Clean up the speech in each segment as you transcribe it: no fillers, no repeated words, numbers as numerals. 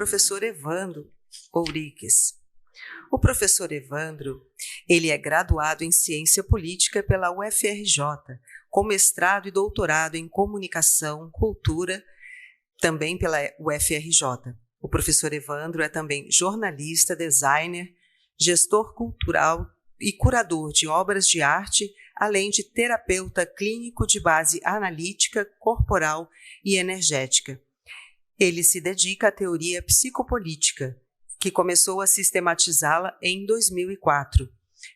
professor Evandro Ouriques. O professor Evandro, ele é graduado em Ciência Política pela UFRJ, com mestrado e doutorado em Comunicação, Cultura, também pela UFRJ. O professor Evandro é também jornalista, designer, gestor cultural e curador de obras de arte, além de terapeuta clínico de base analítica, corporal e energética. Ele se dedica à teoria psicopolítica, que começou a sistematizá-la em 2004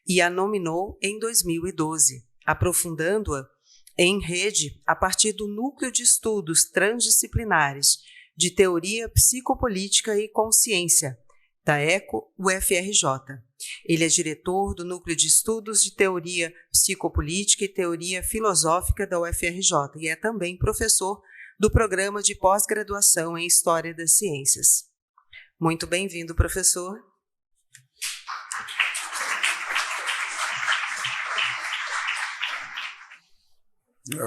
e a nominou em 2012, aprofundando-a em rede a partir do Núcleo de Estudos Transdisciplinares de Teoria Psicopolítica e Consciência, da ECO-UFRJ. Ele é diretor do Núcleo de Estudos de Teoria Psicopolítica e Teoria Filosófica da UFRJ e é também professor do Programa de Pós-Graduação em História das Ciências. Muito bem-vindo, professor.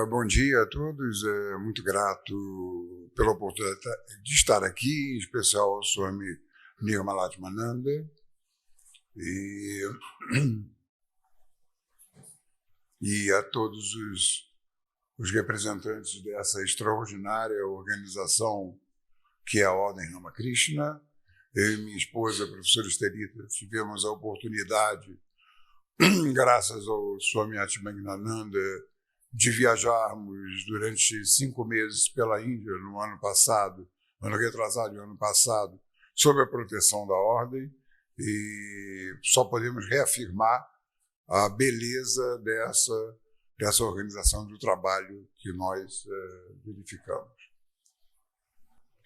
Bom dia a todos, muito grato pela oportunidade de estar aqui, em especial ao Swami Nirmalatmananda e a todos os representantes dessa extraordinária organização que é a Ordem Ramakrishna. Eu e minha esposa, a professora Estelita, tivemos a oportunidade, graças ao Swami Atmagnananda, de viajarmos durante 5 meses pela Índia no ano passado, ano retrasado e ano passado, sob a proteção da Ordem, e só podemos reafirmar a beleza dessa organização do trabalho que nós verificamos.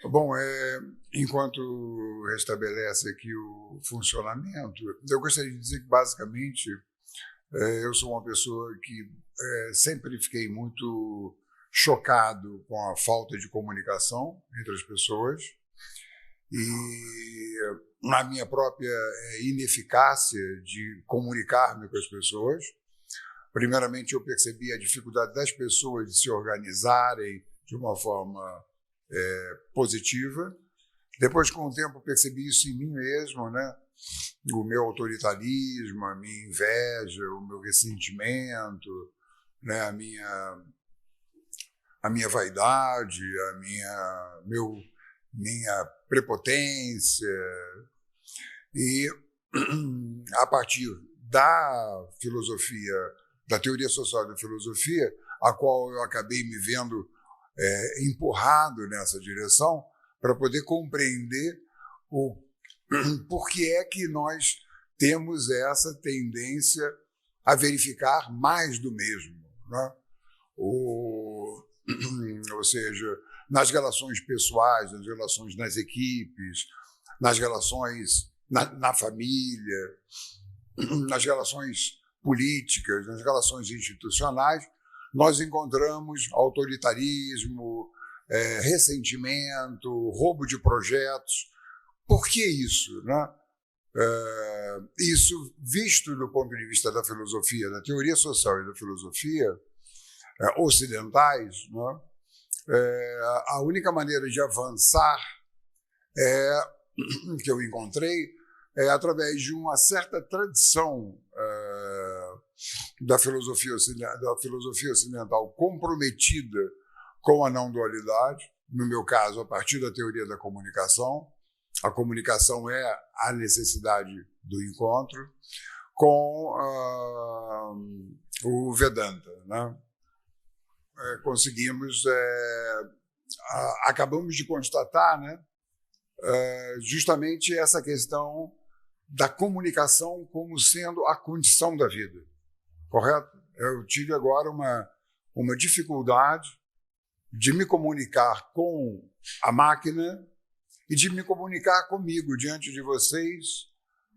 Bom, enquanto restabelece aqui o funcionamento, eu gostaria de dizer que, basicamente, eu sou uma pessoa que sempre fiquei muito chocado com a falta de comunicação entre as pessoas e na minha própria ineficácia de comunicar-me com as pessoas. Primeiramente, eu percebi a dificuldade das pessoas de se organizarem de uma forma positiva. Depois, com o tempo, percebi isso em mim mesmo, né? O meu autoritarismo, a minha inveja, o meu ressentimento, né? a minha vaidade, minha prepotência. E a partir da filosofia, da teoria social da filosofia, a qual eu acabei me vendo empurrado nessa direção, para poder compreender por que é que nós temos essa tendência a verificar mais do mesmo, né? Ou seja, nas relações pessoais, nas relações nas equipes, nas relações na família, nas relações políticas, nas relações institucionais, nós encontramos autoritarismo, ressentimento, roubo de projetos. Por que isso, né? Isso, visto do ponto de vista da filosofia, da teoria social e da filosofia ocidentais, né? A única maneira de avançar que eu encontrei é através de uma certa tradição da filosofia ocidental comprometida com a não-dualidade, no meu caso, a partir da teoria da comunicação. A comunicação é a necessidade do encontro, com o Vedanta, né? Acabamos de constatar, né, justamente essa questão da comunicação como sendo a condição da vida, correto? Eu tive agora uma dificuldade de me comunicar com a máquina e de me comunicar comigo diante de vocês,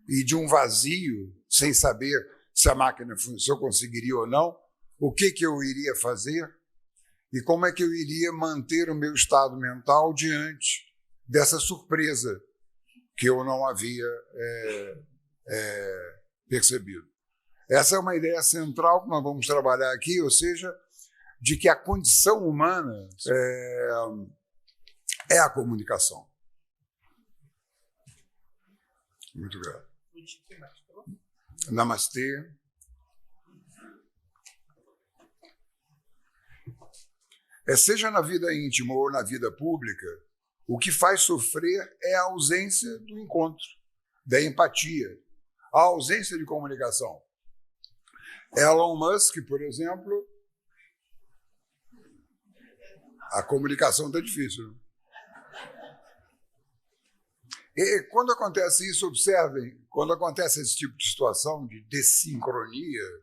e de um vazio, sem saber se a máquina, se eu conseguiria ou não, o que eu iria fazer e como é que eu iria manter o meu estado mental diante dessa surpresa que eu não havia percebido. Essa é uma ideia central que nós vamos trabalhar aqui, ou seja, de que a condição humana é a comunicação. Muito grato. Namastê. Seja na vida íntima ou na vida pública, o que faz sofrer é a ausência do encontro, da empatia, a ausência de comunicação. Elon Musk, por exemplo, a comunicação está difícil. E quando acontece isso, observem, quando acontece esse tipo de situação de dessincronia,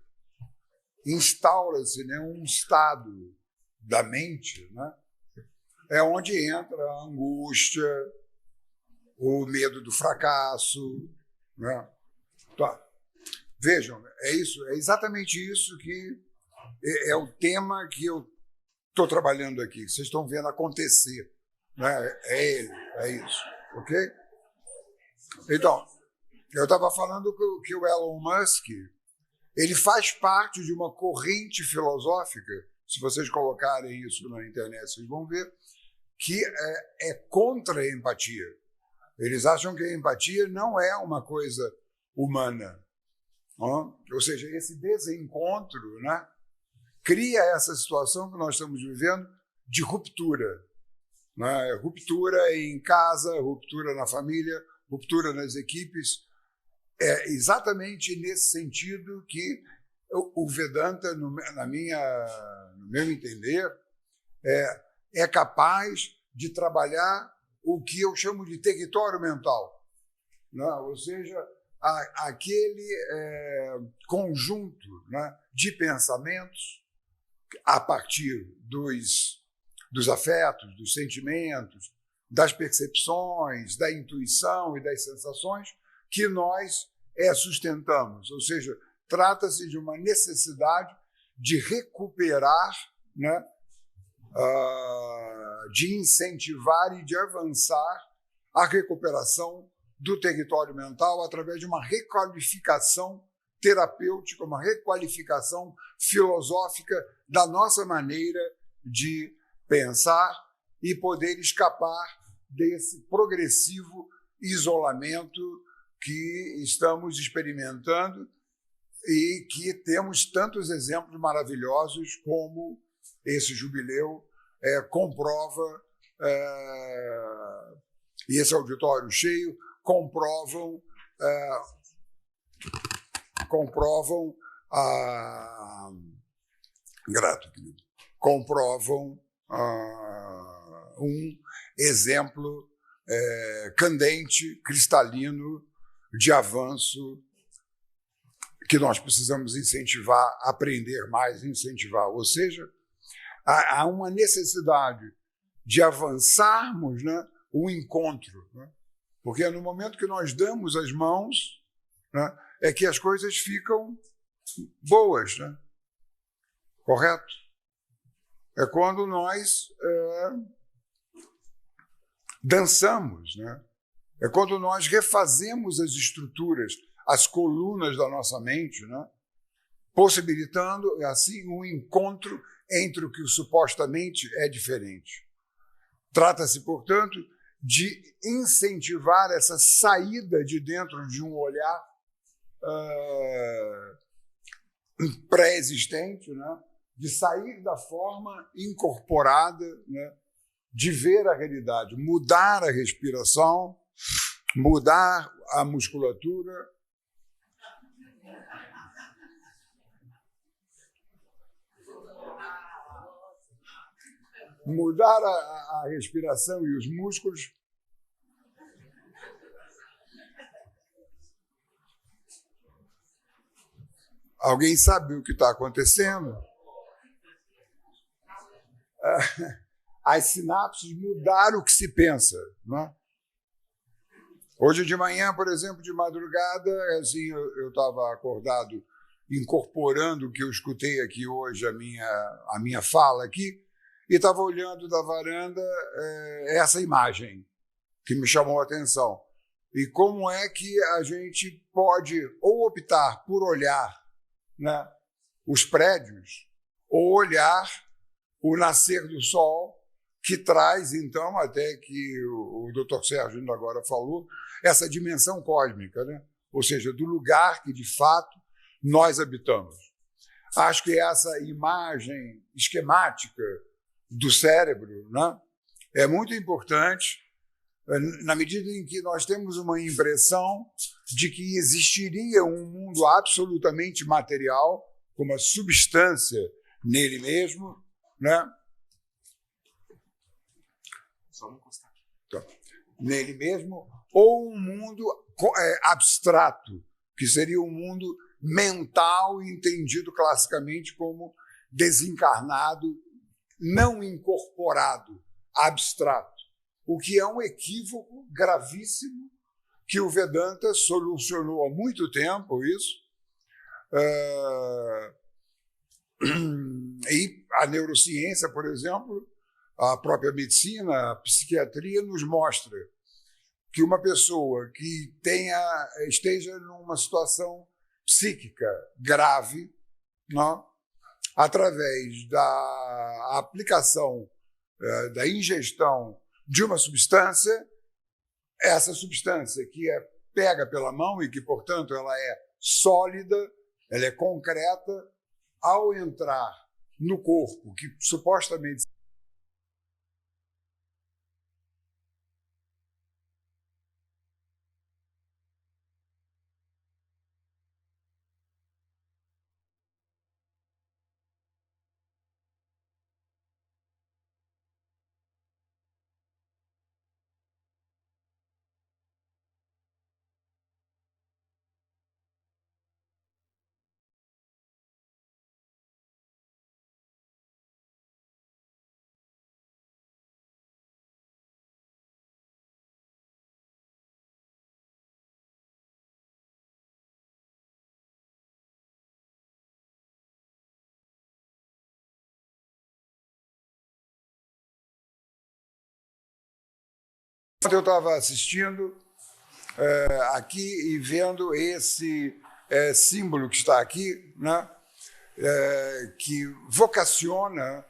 instaura-se, né, um estado da mente, né, é onde entra a angústia, o medo do fracasso. Né? Tá. Vejam, é exatamente isso que é o tema que eu estou trabalhando aqui. Vocês estão vendo acontecer. Né? É isso. Ok? Então, eu estava falando que o Elon Musk ele faz parte de uma corrente filosófica, se vocês colocarem isso na internet, vocês vão ver, que é contra a empatia. Eles acham que a empatia não é uma coisa humana. Não? Ou seja, esse desencontro, né, cria essa situação que nós estamos vivendo de ruptura. Né? Ruptura em casa, ruptura na família, ruptura nas equipes. É exatamente nesse sentido que o Vedanta, no meu entender, é capaz de trabalhar o que eu chamo de território mental. Né? Ou seja, aquele conjunto, né, de pensamentos a partir dos afetos, dos sentimentos, das percepções, da intuição e das sensações que nós sustentamos. Ou seja, trata-se de uma necessidade de recuperar, né, de incentivar e de avançar a recuperação do território mental através de uma requalificação terapêutica, uma requalificação filosófica da nossa maneira de pensar e poder escapar desse progressivo isolamento que estamos experimentando e que temos tantos exemplos maravilhosos como esse jubileu comprova, e esse auditório cheio comprovam grato, querido, comprovam um exemplo candente, cristalino, de avanço que nós precisamos incentivar, aprender mais, incentivar. Ou seja, há uma necessidade de avançarmos, né, o encontro. Né? Porque é no momento que nós damos as mãos, né, é que as coisas ficam boas. Né? Correto? É quando nós dançamos, né? É quando nós refazemos as estruturas, as colunas da nossa mente, né? Possibilitando, assim, um encontro entre o que supostamente é diferente. Trata-se, portanto, de incentivar essa saída de dentro de um olhar pré-existente, né? De sair da forma incorporada, né? De ver a realidade, mudar a respiração, mudar a musculatura, mudar a respiração e os músculos. Alguém sabe o que está acontecendo? As sinapses mudaram o que se pensa. Né? Hoje de manhã, por exemplo, de madrugada, assim, eu estava acordado, incorporando o que eu escutei aqui hoje, a minha fala aqui, e estava olhando da varanda essa imagem que me chamou a atenção. E como é que a gente pode ou optar por olhar, né, os prédios, ou olhar o nascer do sol, que traz, então, até que o Dr. Sérgio ainda agora falou, essa dimensão cósmica, né? Ou seja, do lugar que, de fato, nós habitamos. Acho que essa imagem esquemática do cérebro, né, é muito importante na medida em que nós temos uma impressão de que existiria um mundo absolutamente material, com uma substância nele mesmo, né? Só não encostar aqui. Então, nele mesmo, ou um mundo abstrato, que seria um mundo mental, entendido classicamente como desencarnado, não incorporado, abstrato, o que é um equívoco gravíssimo que o Vedanta solucionou há muito tempo isso. E a neurociência, por exemplo, a própria medicina, a psiquiatria nos mostra que uma pessoa que esteja numa situação psíquica grave, não, através da aplicação, da ingestão de uma substância, essa substância que é pega pela mão e que, portanto, ela é sólida, ela é concreta, ao entrar no corpo, que supostamente eu estava assistindo aqui e vendo esse símbolo que está aqui, né, que vocaciona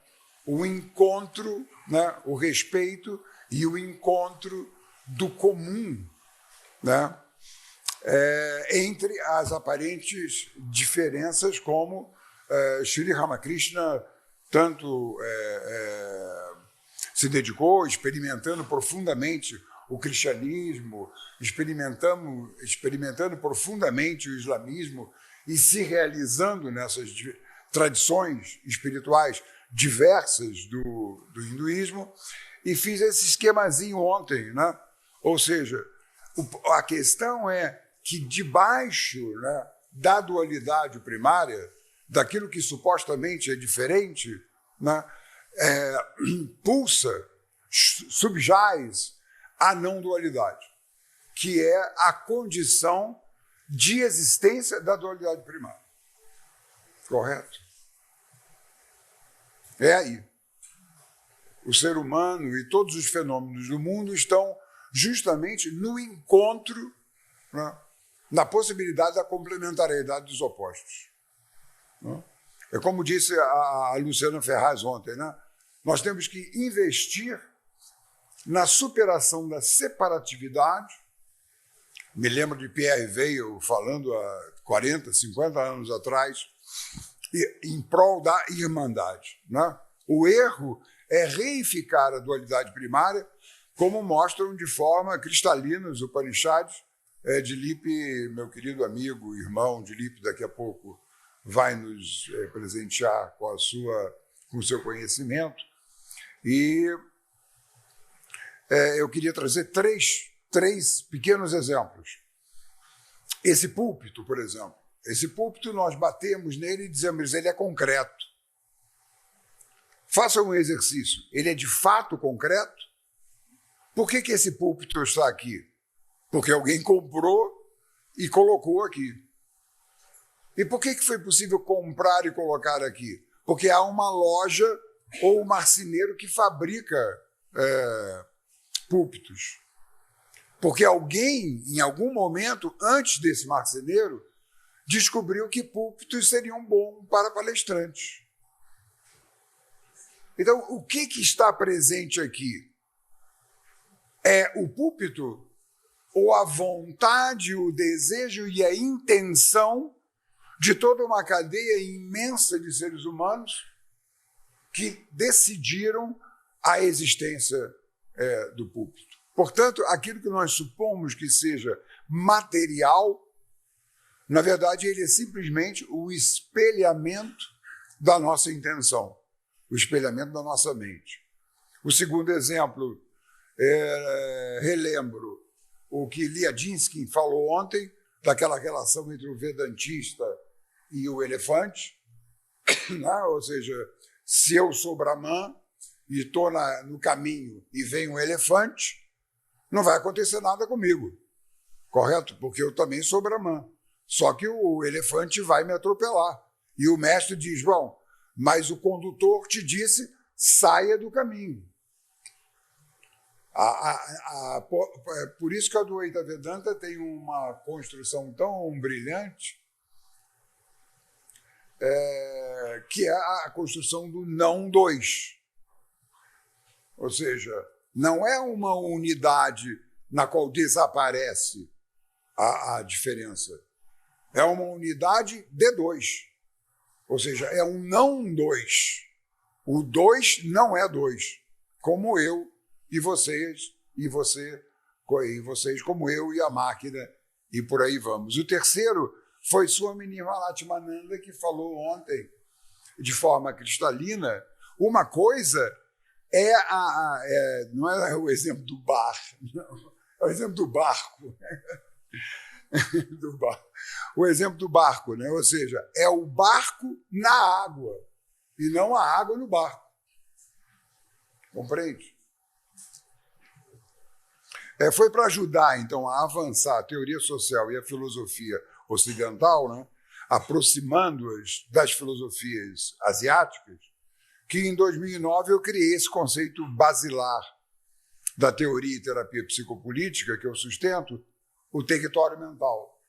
o encontro, né, o respeito e o encontro do comum, né, entre as aparentes diferenças, como Sri Ramakrishna tanto se dedicou, experimentando profundamente o cristianismo, experimentando profundamente o islamismo e se realizando nessas tradições espirituais diversas do hinduísmo, e fiz esse esquemazinho ontem, né? Ou seja, a questão é que debaixo, né, da dualidade primária, daquilo que supostamente é diferente, né, pulsa, subjaz a não dualidade, que é a condição de existência da dualidade primária. Correto? É aí. O ser humano e todos os fenômenos do mundo estão justamente no encontro, né, na possibilidade da complementariedade dos opostos. Né? É como disse a Luciana Ferraz ontem, né? Nós temos que investir na superação da separatividade. Me lembro de Pierre Weil falando há 40, 50 anos atrás, em prol da irmandade. Né? O erro é reificar a dualidade primária, como mostram de forma cristalina os Upanishads. Dilip, meu querido amigo, irmão Dilip, daqui a pouco vai nos presentear com o seu conhecimento. E eu queria trazer três pequenos exemplos. Esse púlpito, por exemplo. Esse púlpito, nós batemos nele e dizemos, ele é concreto. Faça um exercício. Ele é de fato concreto? Por que esse púlpito está aqui? Porque alguém comprou e colocou aqui. E por que foi possível comprar e colocar aqui? Porque há uma loja ou um marceneiro que fabrica púlpitos. Porque alguém, em algum momento, antes desse marceneiro, descobriu que púlpitos seriam bons para palestrantes. Então, o que está presente aqui? É o púlpito ou a vontade, o desejo e a intenção de toda uma cadeia imensa de seres humanos que decidiram a existência do púlpito. Portanto, aquilo que nós supomos que seja material, na verdade, ele é simplesmente o espelhamento da nossa intenção, o espelhamento da nossa mente. O segundo exemplo, relembro o que Liadinsky falou ontem, daquela relação entre o vedantista e o elefante, né? Ou seja, se eu sou Brahman e estou no caminho e vem um elefante, não vai acontecer nada comigo, correto? Porque eu também sou Brahman. Só que o elefante vai me atropelar. E o mestre diz, bom, mas o condutor te disse, saia do caminho. Por isso que a Advaita Vedanta tem uma construção tão brilhante, que é a construção do não dois. Ou seja, não é uma unidade na qual desaparece a diferença. É uma unidade de dois. Ou seja, é um não dois. O dois não é dois. Como eu e vocês, e vocês como eu e a máquina, e por aí vamos. O terceiro foi Swami Nirmalatmananda, que falou ontem, de forma cristalina, uma coisa não é o exemplo do bar, não, é o exemplo do barco. O exemplo do barco, né? Ou seja, é o barco na água e não a água no barco. Compreende? Foi para ajudar, então, a avançar a teoria social e a filosofia ocidental, né? Aproximando-as das filosofias asiáticas, que em 2009 eu criei esse conceito basilar da teoria e terapia psicopolítica que eu sustento, o território mental.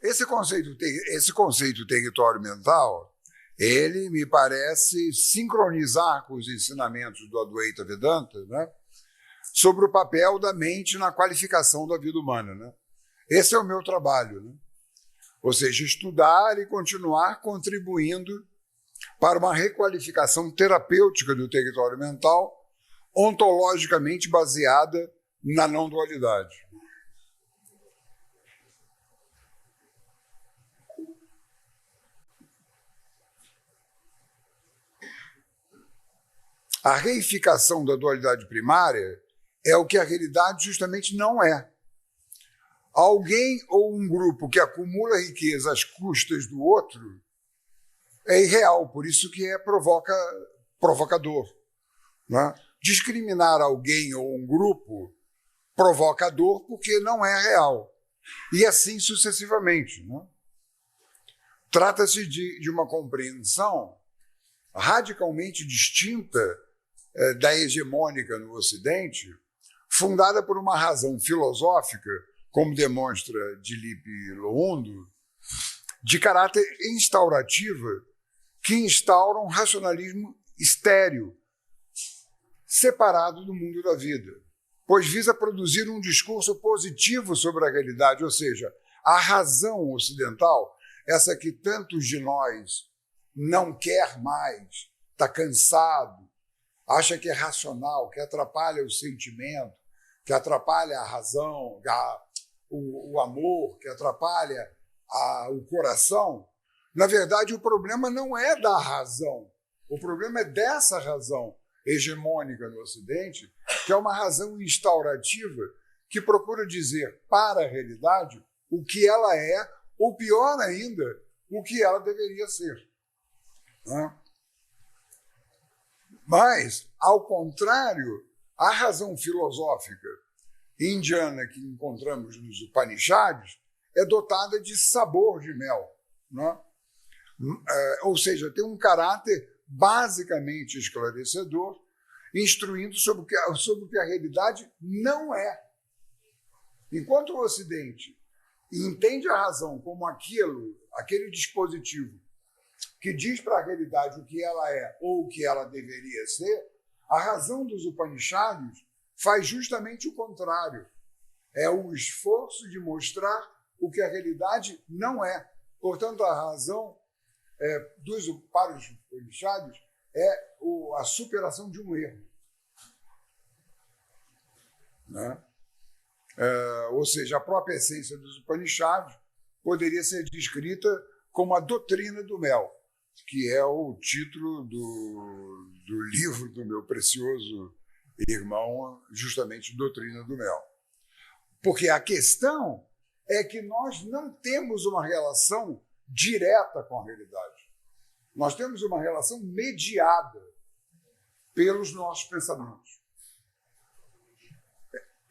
Esse conceito território mental, ele me parece sincronizar com os ensinamentos do Advaita Vedanta, né, sobre o papel da mente na qualificação da vida humana, né? Esse é o meu trabalho, né? Ou seja, estudar e continuar contribuindo para uma requalificação terapêutica do território mental, ontologicamente baseada na não-dualidade. A reificação da dualidade primária é o que a realidade justamente não é. Alguém ou um grupo que acumula riqueza às custas do outro é irreal, por isso que é provocador. Né? Discriminar alguém ou um grupo provoca dor porque não é real. E assim sucessivamente. Né? Trata-se de uma compreensão radicalmente distinta da hegemônica no Ocidente, fundada por uma razão filosófica, como demonstra Dilip Loundo, de caráter instaurativa, que instaura um racionalismo estéril, separado do mundo da vida, pois visa produzir um discurso positivo sobre a realidade, ou seja, a razão ocidental, essa que tantos de nós não quer mais, está cansado, acha que é racional, que atrapalha o sentimento, que atrapalha a razão, o amor, que atrapalha o coração. Na verdade, o problema não é da razão, o problema é dessa razão hegemônica no Ocidente, que é uma razão instaurativa que procura dizer para a realidade o que ela é, ou pior ainda, o que ela deveria ser. Né? Mas, ao contrário, a razão filosófica indiana que encontramos nos Upanishads é dotada de sabor de mel. Né? Ou seja, tem um caráter basicamente esclarecedor, instruindo sobre o que a realidade não é. Enquanto o Ocidente entende a razão como aquele dispositivo que diz para a realidade o que ela é ou o que ela deveria ser, a razão dos Upanishads faz justamente o contrário. É o esforço de mostrar o que a realidade não é. Portanto, a razão para os Upanishads é a superação de um erro. Né? Ou seja, a própria essência dos Upanishads poderia ser descrita como a doutrina do mel, que é o título do livro do meu precioso irmão, justamente Doutrina do Mel. Porque a questão é que nós não temos uma relação direta com a realidade. Nós temos uma relação mediada pelos nossos pensamentos.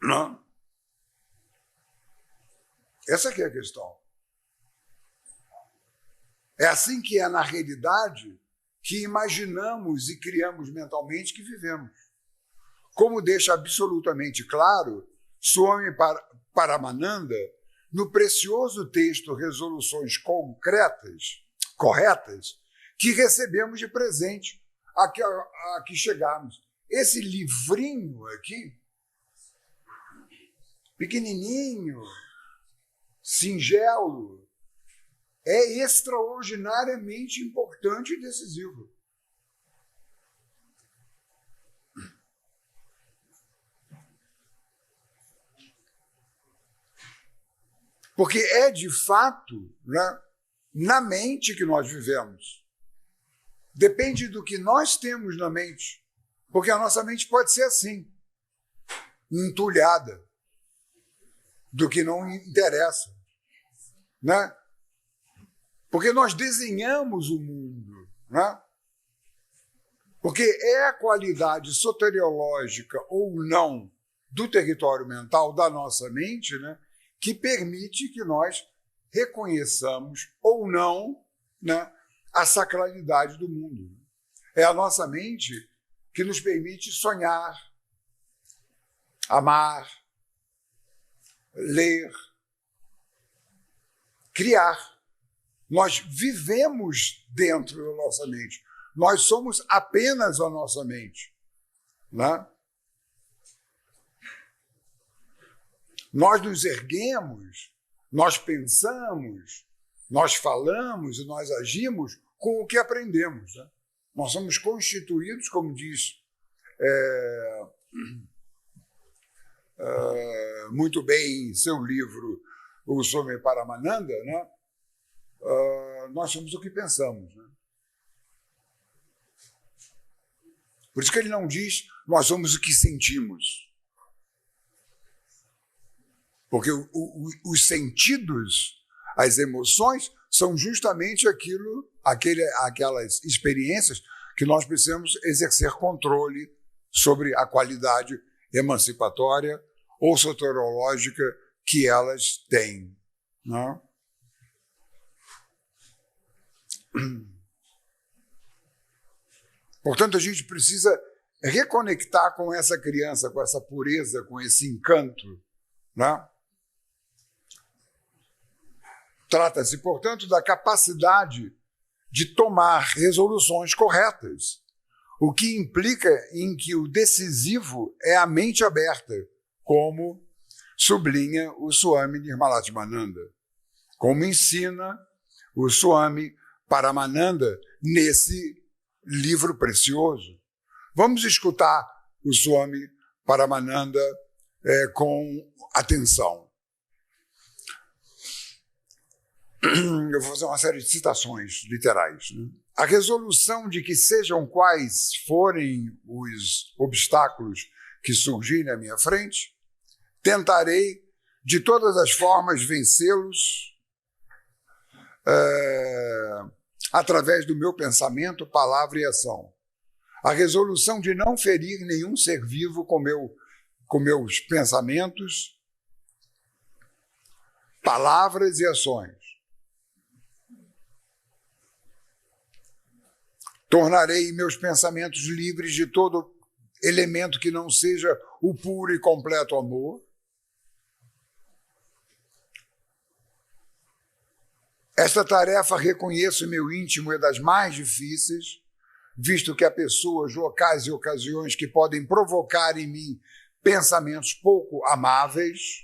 Não? Essa aqui é a questão. É assim que é na realidade que imaginamos e criamos mentalmente que vivemos. Como deixa absolutamente claro Swami Paramananda no precioso texto Resoluções Corretas, que recebemos de presente a que chegamos. Esse livrinho aqui, pequenininho, singelo, é extraordinariamente importante e decisivo. Porque é, de fato, né, na mente que nós vivemos. Depende do que nós temos na mente. Porque a nossa mente pode ser assim, entulhada do que não interessa. Né? Porque nós desenhamos o mundo. Né? Porque é a qualidade soteriológica ou não do território mental da nossa mente, né, que permite que nós reconheçamos ou não, né, a sacralidade do mundo. É a nossa mente que nos permite sonhar, amar, ler, criar. Nós vivemos dentro da nossa mente. Nós somos apenas a nossa mente. Né? Nós nos erguemos, nós pensamos, nós falamos e nós agimos com o que aprendemos. Né? Nós somos constituídos, como diz muito bem em seu livro O Swami Paramananda, né? Nós somos o que pensamos. Né? Por isso que ele não diz nós somos o que sentimos. Porque os sentidos, as emoções, são justamente aquelas experiências que nós precisamos exercer controle sobre a qualidade emancipatória ou soteriológica que elas têm. Não? Portanto, a gente precisa reconectar com essa criança, com essa pureza, com esse encanto. Né? Trata-se, portanto, da capacidade de tomar resoluções corretas, o que implica em que o decisivo é a mente aberta, como sublinha o Swami Nirmalaratmananda, como ensina o Swami Paramananda nesse livro precioso. Vamos escutar o Swami Paramananda com atenção. Eu vou fazer uma série de citações literais. Né? A resolução de que sejam quais forem os obstáculos que surgirem à minha frente, tentarei de todas as formas vencê-los através do meu pensamento, palavra e ação. A resolução de não ferir nenhum ser vivo com meus pensamentos, palavras e ações. Tornarei meus pensamentos livres de todo elemento que não seja o puro e completo amor. Esta tarefa, reconheço em meu íntimo, é das mais difíceis, visto que há pessoas, locais e ocasiões que podem provocar em mim pensamentos pouco amáveis.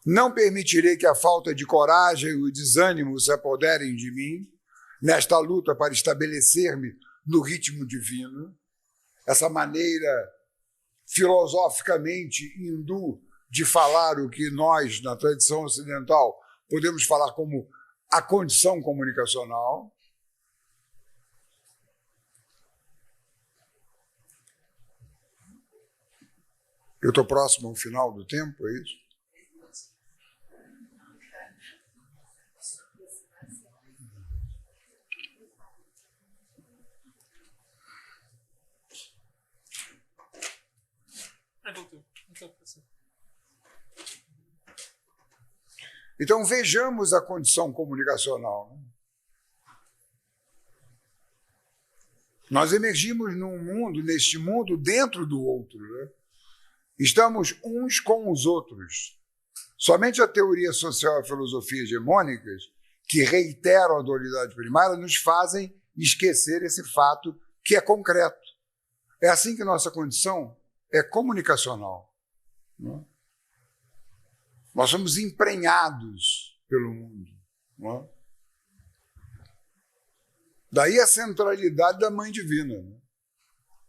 Não permitirei que a falta de coragem e o desânimo se apoderem de mim, nesta luta para estabelecer-me no ritmo divino. Essa maneira filosoficamente hindu de falar o que nós, na tradição ocidental, podemos falar como a condição comunicacional. Eu estou próximo ao final do tempo, é isso? Então, vejamos a condição comunicacional. Nós emergimos neste mundo, dentro do outro. Né? Estamos uns com os outros. Somente a teoria social e a filosofia hegemônicas, que reiteram a dualidade primária, nos fazem esquecer esse fato que é concreto. É assim que nossa condição é comunicacional. Né? Nós somos emprenhados pelo mundo. Não é? Daí a centralidade da Mãe Divina. Né?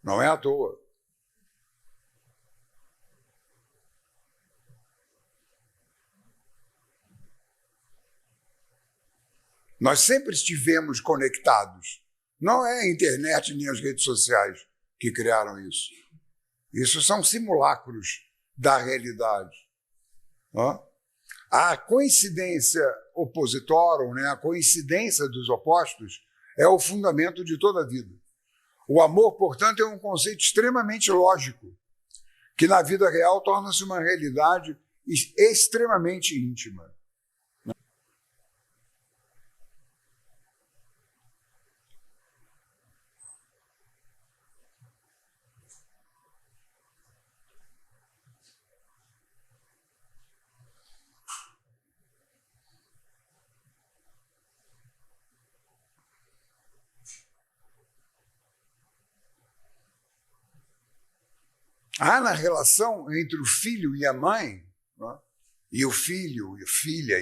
Não é à toa. Nós sempre estivemos conectados. Não é a internet nem as redes sociais que criaram isso. Isso são simulacros da realidade. A coincidência opositória, né, a coincidência dos opostos, é o fundamento de toda a vida. O amor, portanto, é um conceito extremamente lógico, que na vida real torna-se uma realidade extremamente íntima. Há na relação entre o filho e a mãe, né? E o filho, e a filha,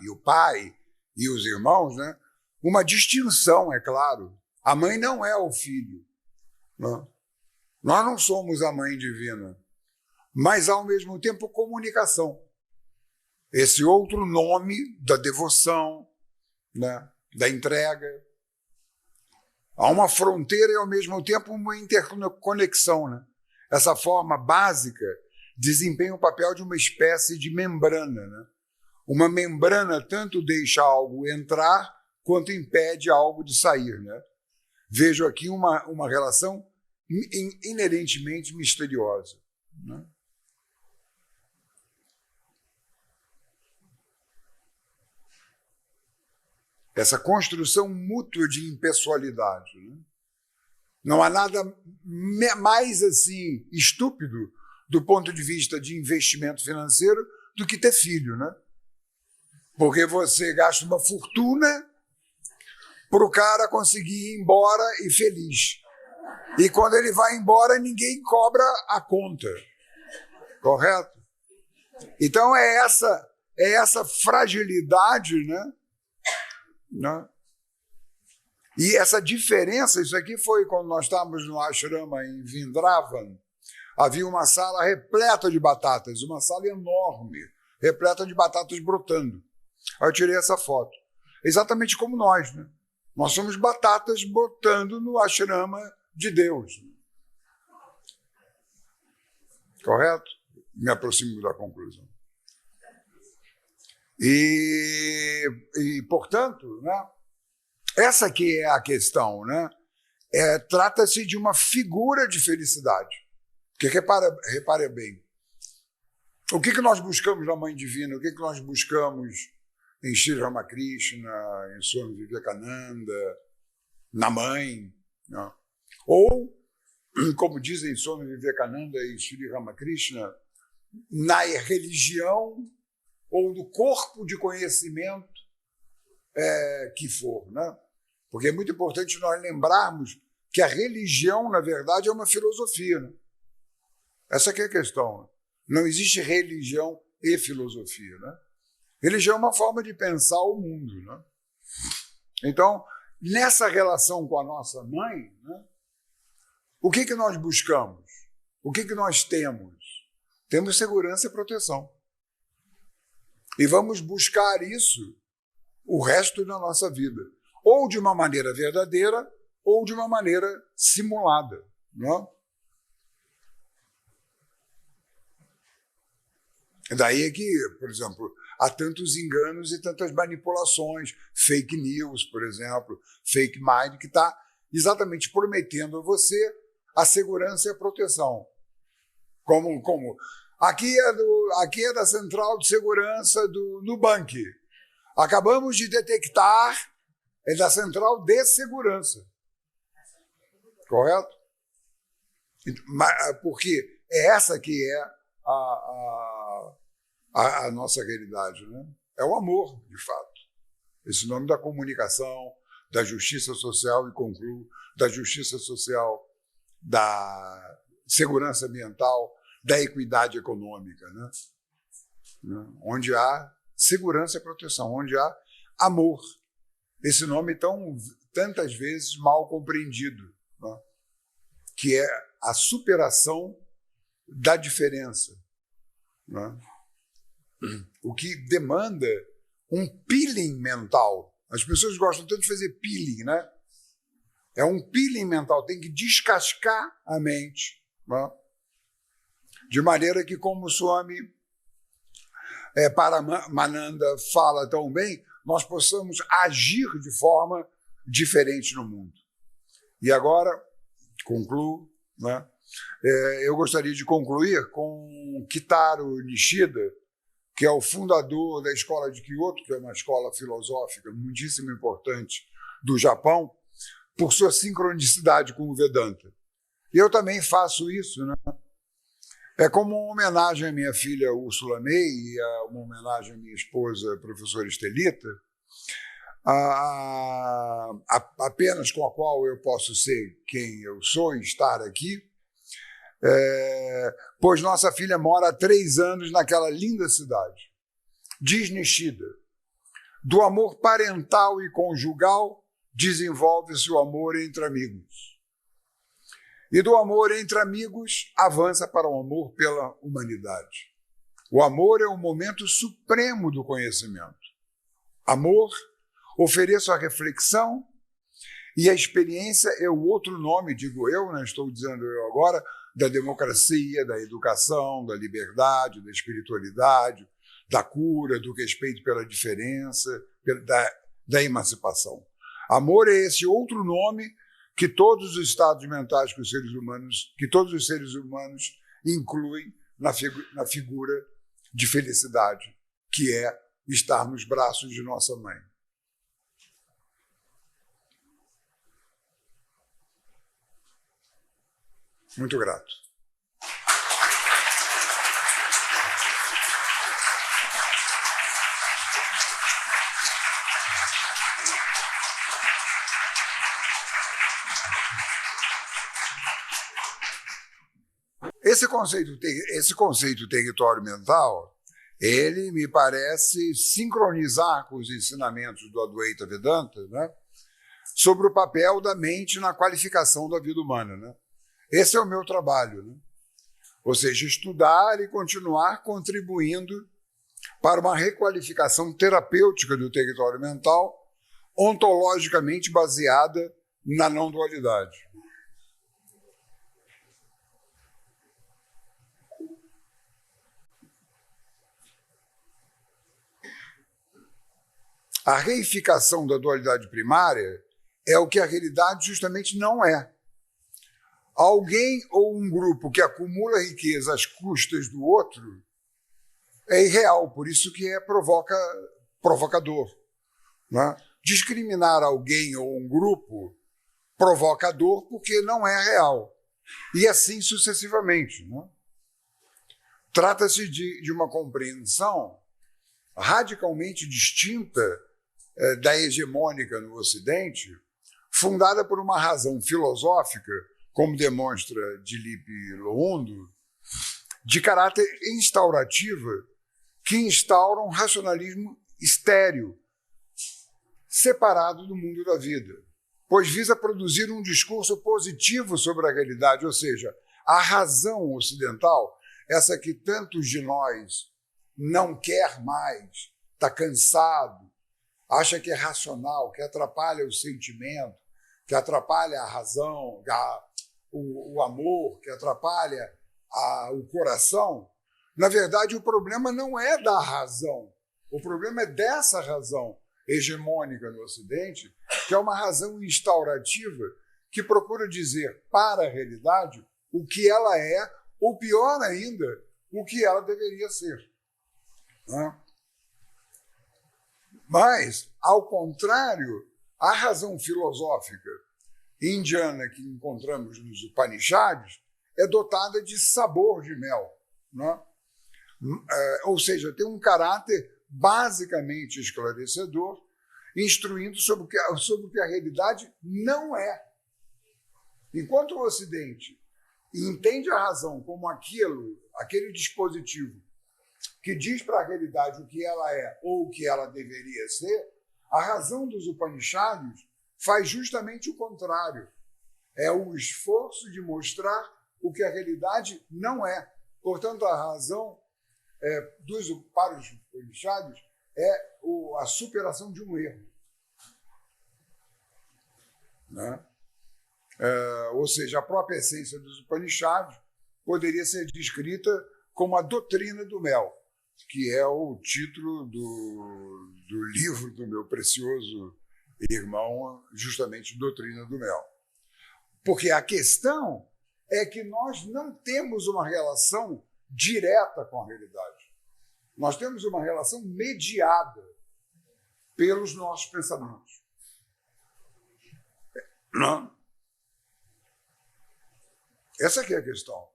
e o pai, e os irmãos, né? Uma distinção, é claro. A mãe não é o filho. Né? Nós não somos a mãe divina, mas, ao mesmo tempo, comunicação. Esse outro nome da devoção, né? Da entrega. Há uma fronteira e, ao mesmo tempo, uma interconexão, né? Essa forma básica desempenha o papel de uma espécie de membrana. Né? Uma membrana tanto deixa algo entrar quanto impede algo de sair. Né? Vejo aqui uma relação inerentemente misteriosa. Né? Essa construção mútua de impessoalidade. Né? Não há nada mais assim estúpido do ponto de vista de investimento financeiro do que ter filho, né? Porque você gasta uma fortuna para o cara conseguir ir embora e feliz. E quando ele vai embora, ninguém cobra a conta. Correto? Então é essa fragilidade, né? E essa diferença, isso aqui foi quando nós estávamos no ashrama em Vrindavan, havia uma sala repleta de batatas, uma sala enorme, repleta de batatas brotando. Aí eu tirei essa foto. Exatamente como nós, né? Nós somos batatas brotando no ashrama de Deus. Correto? Me aproximo da conclusão. E portanto, né? Essa aqui é a questão, né? Trata-se de uma figura de felicidade. Porque repare bem, o que nós buscamos na Mãe Divina, o que nós buscamos em Sri Ramakrishna, em Swami Vivekananda, na Mãe, né? Ou, como dizem Swami Vivekananda e Sri Ramakrishna, na religião ou do corpo de conhecimento que for, né? Porque é muito importante nós lembrarmos que a religião, na verdade, é uma filosofia, né? Essa que é a questão. Não existe religião e filosofia, né? Religião é uma forma de pensar o mundo, né? Então, nessa relação com a nossa mãe, né, o que nós buscamos? O que nós temos? Temos segurança e proteção. E vamos buscar isso o resto da nossa vida. Ou de uma maneira verdadeira, ou de uma maneira simulada, né? Daí é que, por exemplo, há tantos enganos e tantas manipulações, fake news, por exemplo, fake mind, que está exatamente prometendo a você a segurança e a proteção. Como aqui é da Central de Segurança do Nubank. Acabamos de detectar, é da Central de Segurança. Correto? Porque é essa que é a nossa realidade, né? É o amor, de fato. Esse nome da comunicação, da justiça social, e concluo, da justiça social, da segurança ambiental, da equidade econômica, né? Onde há segurança e proteção, onde há amor. Esse nome tantas vezes mal compreendido, né? Que é a superação da diferença, né? O que demanda um peeling mental. As pessoas gostam tanto de fazer peeling, né? É um peeling mental, tem que descascar a mente, né? De maneira que, como o Swami Paramananda fala tão bem, nós possamos agir de forma diferente no mundo. E agora, concluo, né? Eu gostaria de concluir com Kitaro Nishida, que é o fundador da Escola de Kyoto, que é uma escola filosófica muitíssimo importante do Japão, por sua sincronicidade com o Vedanta. E eu também faço isso, né? É como uma homenagem à minha filha Úrsula May e uma homenagem à minha esposa, a professora Estelita, apenas com a qual eu posso ser quem eu sou e estar aqui, pois nossa filha mora há 3 anos naquela linda cidade. Diz Nishida, do amor parental e conjugal desenvolve-se o amor entre amigos. E do amor entre amigos avança para o amor pela humanidade. O amor é o momento supremo do conhecimento. Amor, ofereço a reflexão, e a experiência é o outro nome, digo eu, não estou dizendo eu agora, da democracia, da educação, da liberdade, da espiritualidade, da cura, do respeito pela diferença, da emancipação. Amor é esse outro nome que todos os estados mentais que todos os seres humanos incluem na figura de felicidade, que é estar nos braços de nossa mãe. Muito grato. Esse conceito território mental, ele me parece sincronizar com os ensinamentos do Advaita Vedanta, né, sobre o papel da mente na qualificação da vida humana, né? Esse é o meu trabalho, né? Ou seja, estudar e continuar contribuindo para uma requalificação terapêutica do território mental, ontologicamente baseada na não dualidade. A reificação da dualidade primária é o que a realidade justamente não é. Alguém ou um grupo que acumula riqueza às custas do outro é irreal, por isso que é provocador, né? Discriminar alguém ou um grupo provoca dor porque não é real. E assim sucessivamente, né? Trata-se de uma compreensão radicalmente distinta da hegemônica no Ocidente, fundada por uma razão filosófica, como demonstra Dilip Loundo, de caráter instaurativa, que instaura um racionalismo estéril, separado do mundo da vida, pois visa produzir um discurso positivo sobre a realidade, ou seja, a razão ocidental, essa que tantos de nós não quer mais, está cansado, acha que é racional, que atrapalha o sentimento, que atrapalha a razão, o amor, que atrapalha o coração. Na verdade, o problema não é da razão, o problema é dessa razão hegemônica no Ocidente, que é uma razão instaurativa que procura dizer para a realidade o que ela é, ou pior ainda, o que ela deveria ser. Mas, ao contrário, a razão filosófica indiana que encontramos nos Upanishads é dotada de sabor de mel, ou seja, tem um caráter basicamente esclarecedor, instruindo sobre o que a realidade não é. Enquanto o Ocidente entende a razão como aquele dispositivo que diz para a realidade o que ela é ou o que ela deveria ser, a razão dos Upanishads faz justamente o contrário. É o esforço de mostrar o que a realidade não é. Portanto, a razão para os Upanishads é a superação de um erro. Ou seja, a própria essência dos Upanishads poderia ser descrita como a doutrina do mel, que é o título do livro do meu precioso irmão, justamente Doutrina do Mel. Porque a questão é que nós não temos uma relação direta com a realidade. Nós temos uma relação mediada pelos nossos pensamentos. Não? Essa aqui é a questão.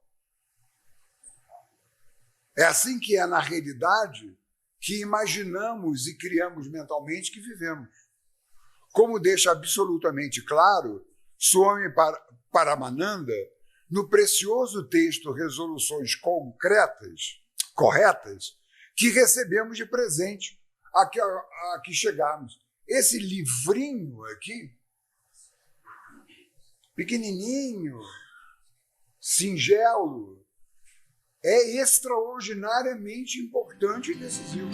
É assim que é na realidade que imaginamos e criamos mentalmente que vivemos. Como deixa absolutamente claro Swami Paramananda no precioso texto Resoluções Corretas, que recebemos de presente a que chegamos. Esse livrinho aqui, pequenininho, singelo, é extraordinariamente importante e decisivo.